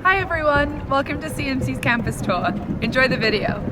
Hi everyone, welcome to CMC's Campus Tour. Enjoy the video.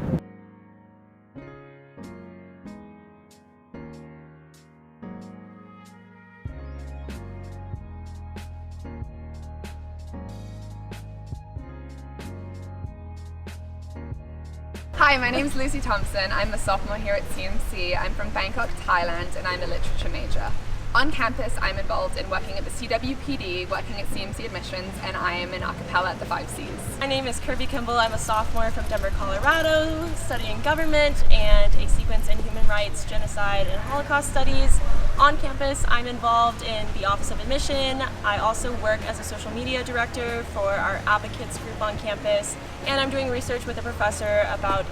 Hi, my name's Lucy Thompson. I'm a sophomore here at CMC. I'm from Bangkok, Thailand, and I'm a literature major. On campus, I'm involved in working at the CWPD, working at CMC admissions, and I am in a cappella at the 5Cs. My name is Kirby Kimball. I'm a sophomore from Denver, Colorado, studying government and a sequence in human rights, genocide, and Holocaust studies. On campus, I'm involved in the Office of Admission. I also work as a social media director for our advocates group on campus, and I'm doing research with a professor about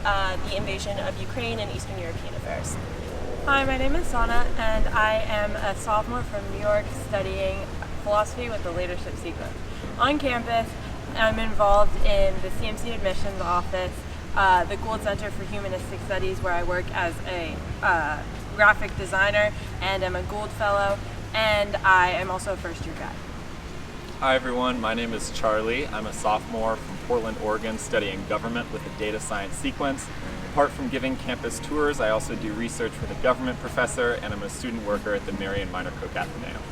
the invasion of Ukraine and Eastern European affairs. Hi, my name is Sana, and I am a sophomore from New York studying philosophy with the leadership sequence. On campus, I'm involved in the CMC admissions office, the Gould Center for Humanistic Studies, where I work as a graphic designer and am a Gould Fellow, and I am also a first-year guide. Hi everyone, my name is Charlie. I'm a sophomore from Portland, Oregon, studying government with a data science sequence. Apart from giving campus tours, I also do research with a government professor, and I'm a student worker at the Marian Minor Cook Athenaeum.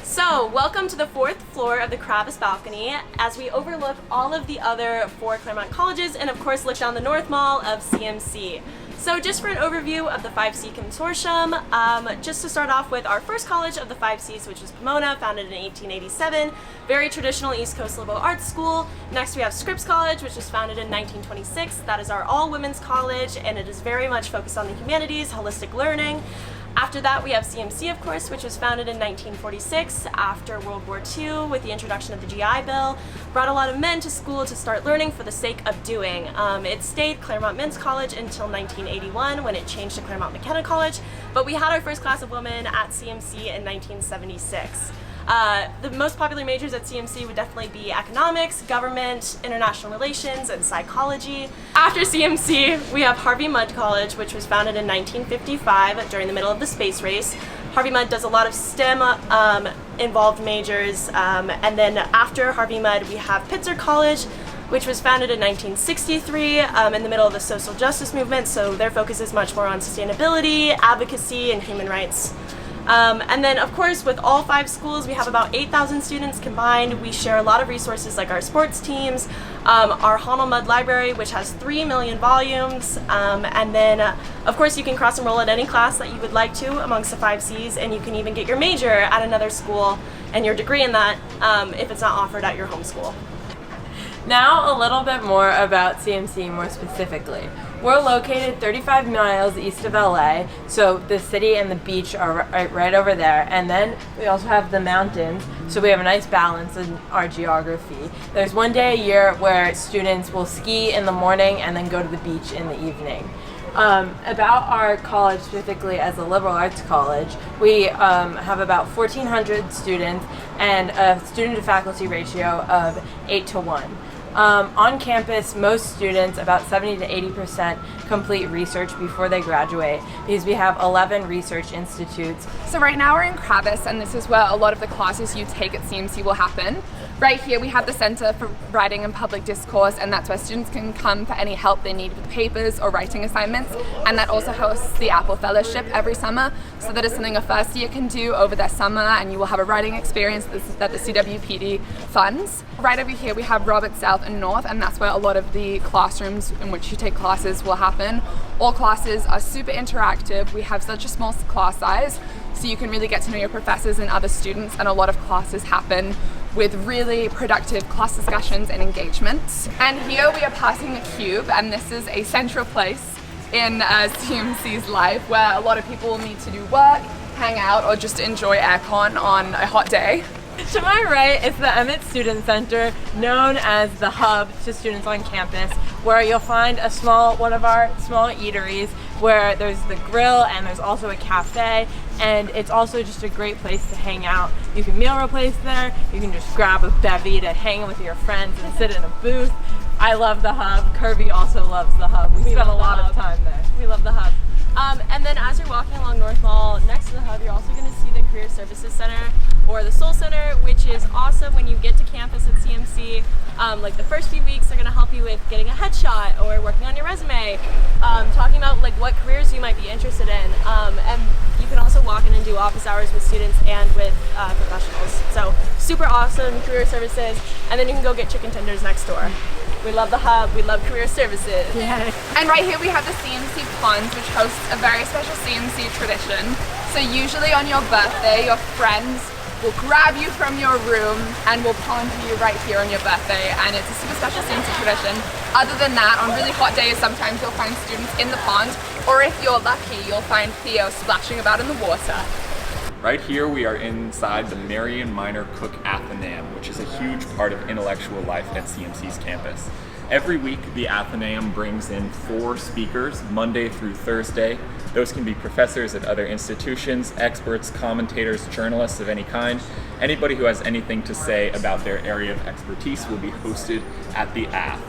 So, welcome to the 4th floor of the Kravis balcony as we overlook all of the other 4 Claremont colleges and of course look down the North Mall of CMC. So just for an overview of the 5C Consortium, just to start off with our first college of the 5Cs, which is Pomona, founded in 1887, very traditional East Coast liberal arts school. Next we have Scripps College, which was founded in 1926. That is our all-women's college, and it is very much focused on the humanities, holistic learning. After that, we have CMC, of course, which was founded in 1946 after World War II with the introduction of the GI Bill. Brought a lot of men to school to start learning for the sake of doing. It stayed Claremont Men's College until 1981 when it changed to Claremont McKenna College, but we had our first class of women at CMC in 1976. The most popular majors at CMC would definitely be economics, government, international relations, and psychology. After CMC, we have Harvey Mudd College, which was founded in 1955 during the middle of the space race. Harvey Mudd does a lot of STEM involved majors, and then after Harvey Mudd, we have Pitzer College, which was founded in 1963 in the middle of the social justice movement, so their focus is much more on sustainability, advocacy, and human rights. And then, of course, with all 5 schools, we have about 8,000 students combined. We share a lot of resources like our sports teams, our Honnold Mudd Library, which has 3 million volumes, and then, of course, you can cross-enroll at any class that you would like to amongst the 5Cs, and you can even get your major at another school and your degree in that if it's not offered at your home school. Now a little bit more about CMC more specifically. We're located 35 miles east of LA, so the city and the beach are right over there, and then we also have the mountains, so we have a nice balance in our geography. There's one day a year where students will ski in the morning and then go to the beach in the evening. About our college, specifically as a liberal arts college, we have about 1,400 students and a student to faculty ratio of 8:1. On campus, most students, about 70 to 80%, complete research before they graduate because we have 11 research institutes. So right now we're in Kravis, and this is where a lot of the classes you take at CMC will happen. Right here we have the Center for Writing and Public Discourse, and that's where students can come for any help they need with papers or writing assignments, and that also hosts the Apple Fellowship every summer, so that is something a first year can do over their summer, and you will have a writing experience that the CWPD funds. Right over here we have Robert South and North, and that's where a lot of the classrooms in which you take classes will happen. All classes are super interactive. We have such a small class size, so you can really get to know your professors and other students, and a lot of classes happen with really productive class discussions and engagements. And here we are passing the Cube, and this is a central place in CMC's life where a lot of people will need to do work, hang out, or just enjoy aircon on a hot day. To my right is the Emmett Student Center, known as the hub to students on campus, where you'll find one of our small eateries where there's the grill and there's also a cafe, and it's also just a great place to hang out. You can meal replace there, you can just grab a bevy to hang with your friends and sit in a booth. I love the hub. Kirby also loves the hub. We spent a lot of time there. We love the hub. And then as you're walking along North Mall, next to the hub, you're also going to see the Career Services Center or the Soul Center, which is awesome when you get to campus at CMC. Like the first few weeks, they're going to help you with getting a headshot or working on your resume, talking about like what careers you might be interested in. And you can also walk in and do office hours with students and with professionals. So super awesome Career Services. And then you can go get chicken tenders next door. We love the hub, we love Career Services. Yeah. And right here we have the CMC Ponds, which hosts a very special CMC tradition. So usually on your birthday, your friends will grab you from your room and will pond you right here on your birthday, and it's a super special CMC tradition. Other than that, on really hot days, sometimes you'll find students in the pond, or if you're lucky, you'll find Theo splashing about in the water. Right here we are inside the Marion Minor Cook Athenaeum, which is a huge part of intellectual life at CMC's campus. Every week the Athenaeum brings in 4 speakers, Monday through Thursday. Those can be professors at other institutions, experts, commentators, journalists of any kind. Anybody who has anything to say about their area of expertise will be hosted at the Ath.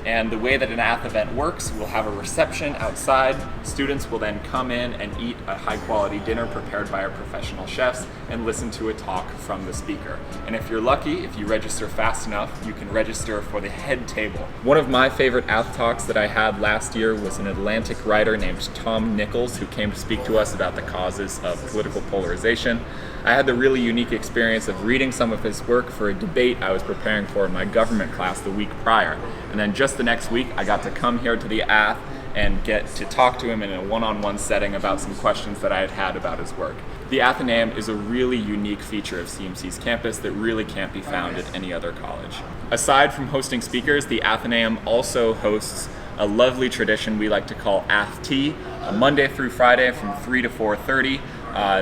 And the way that an Ath event works, we'll have a reception outside. Students will then come in and eat a high-quality dinner prepared by our professional chefs and listen to a talk from the speaker. And if you're lucky, if you register fast enough, you can register for the head table. One of my favorite Ath talks that I had last year was an Atlantic writer named Tom Nichols, who came to speak to us about the causes of political polarization. I had the really unique experience of reading some of his work for a debate I was preparing for in my government class the week prior. And then just the next week, I got to come here to the Ath and get to talk to him in a one-on-one setting about some questions that I had had about his work. The Athenaeum is a really unique feature of CMC's campus that really can't be found at any other college. Aside from hosting speakers, the Athenaeum also hosts a lovely tradition we like to call Ath Tea, Monday through Friday from 3 to 4:30.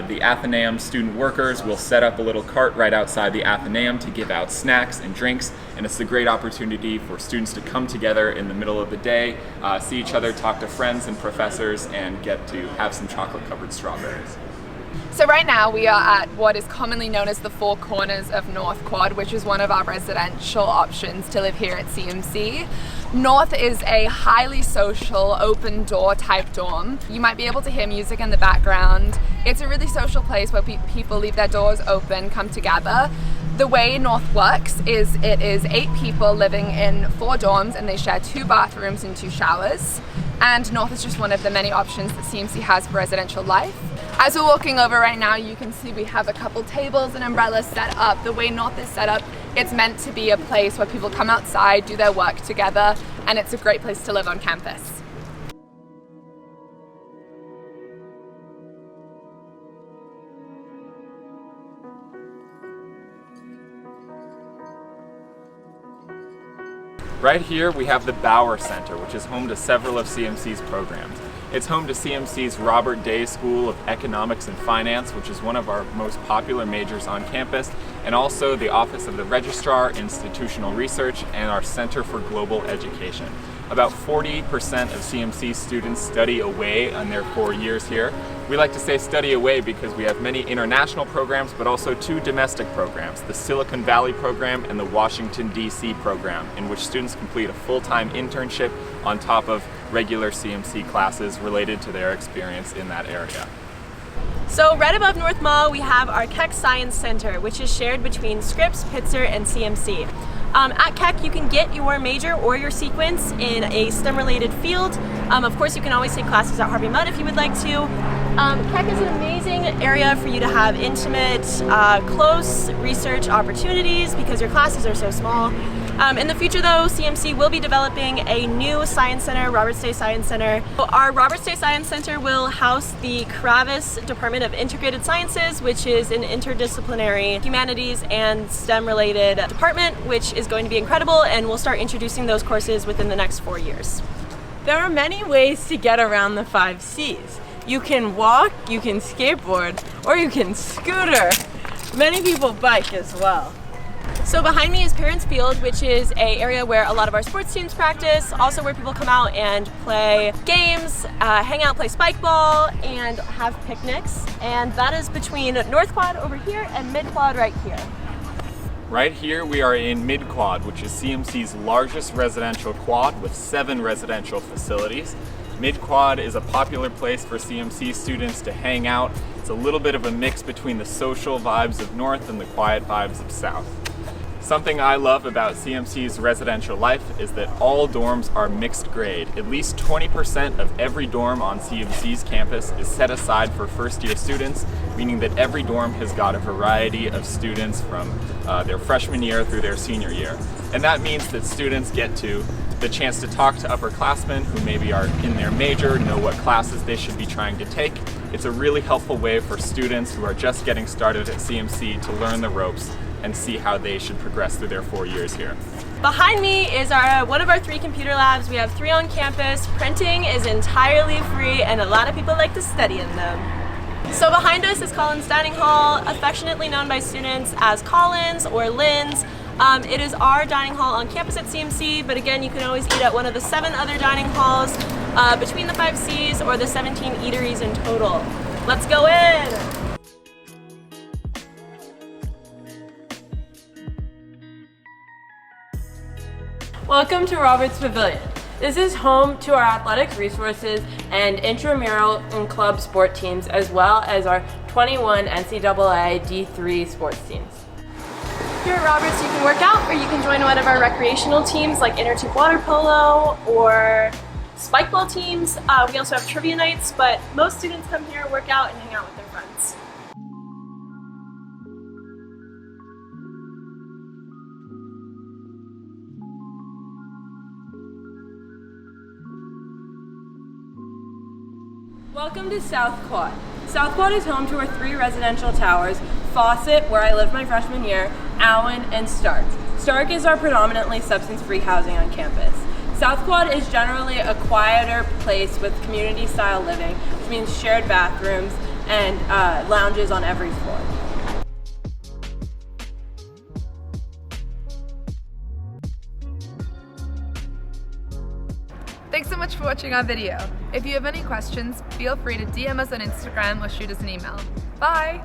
The Athenaeum student workers will set up a little cart right outside the Athenaeum to give out snacks and drinks, and it's a great opportunity for students to come together in the middle of the day, see each other, talk to friends and professors, and get to have some chocolate-covered strawberries. So right now we are at what is commonly known as the Four Corners of North Quad, which is one of our residential options to live here at CMC. North is a highly social, open door type dorm. You might be able to hear music in the background. It's a really social place where people leave their doors open, come together. The way North works is it is 8 people living in 4 dorms, and they share 2 bathrooms and 2 showers. And North is just one of the many options that CMC has for residential life. As we're walking over right now, you can see we have a couple tables and umbrellas set up. The way North is set up, it's meant to be a place where people come outside, do their work together, and it's a great place to live on campus. Right here we have the Bauer Center, which is home to several of CMC's programs. It's home to CMC's Robert Day School of Economics and Finance, which is one of our most popular majors on campus, and also the Office of the Registrar, Institutional Research, and our Center for Global Education. About 40% of CMC students study away on their 4 years here. We like to say study away because we have many international programs, but also 2 domestic programs, the Silicon Valley program and the Washington, D.C. program, in which students complete a full-time internship on top of regular CMC classes related to their experience in that area. So right above North Mall, we have our Keck Science Center, which is shared between Scripps, Pitzer, and CMC. At Keck, you can get your major or your sequence in a STEM-related field. Of course, you can always take classes at Harvey Mudd if you would like to. Keck is an amazing area for you to have intimate, close research opportunities because your classes are so small. In the future though, CMC will be developing a new science center, Roberts Day Science Center. Our Roberts Day Science Center will house the Kravis Department of Integrated Sciences, which is an interdisciplinary humanities and STEM related department, which is going to be incredible, and we'll start introducing those courses within the next 4 years. There are many ways to get around the 5 C's. You can walk, you can skateboard, or you can scooter. Many people bike as well. So behind me is Parents Field, which is an area where a lot of our sports teams practice, also where people come out and play games, hang out, play spike ball, and have picnics. And that is between North Quad over here and Mid Quad right here. Right here we are in Mid Quad, which is CMC's largest residential quad with 7 residential facilities. Mid-Quad is a popular place for CMC students to hang out. It's a little bit of a mix between the social vibes of North and the quiet vibes of South. Something I love about CMC's residential life is that all dorms are mixed grade. At least 20% of every dorm on CMC's campus is set aside for first-year students, meaning that every dorm has got a variety of students from their freshman year through their senior year. And that means that students get the chance to talk to upperclassmen who maybe are in their major, know what classes they should be trying to take. It's a really helpful way for students who are just getting started at CMC to learn the ropes and see how they should progress through their 4 years here. Behind me is one of our 3 computer labs. We have 3 on campus. Printing is entirely free and a lot of people like to study in them. So behind us is Collins Dining Hall, affectionately known by students as Collins or Lynn's. It is our dining hall on campus at CMC, but again, you can always eat at one of the 7 other dining halls between the 5 Cs or the 17 eateries in total. Let's go in! Welcome to Roberts Pavilion. This is home to our athletics resources and intramural and club sport teams, as well as our 21 NCAA D3 sports teams. Here at Roberts, you can work out or you can join one of our recreational teams like inner tube water polo or spike ball teams. We also have trivia nights, but most students come here, work out, and hang out with their friends. Welcome to South Quad. South Quad is home to our 3 residential towers, Fawcett, where I lived my freshman year, Allen, and Stark. Stark is our predominantly substance-free housing on campus. South Quad is generally a quieter place with community-style living, which means shared bathrooms and lounges on every floor. Thanks so much for watching our video. If you have any questions, feel free to DM us on Instagram or shoot us an email. Bye!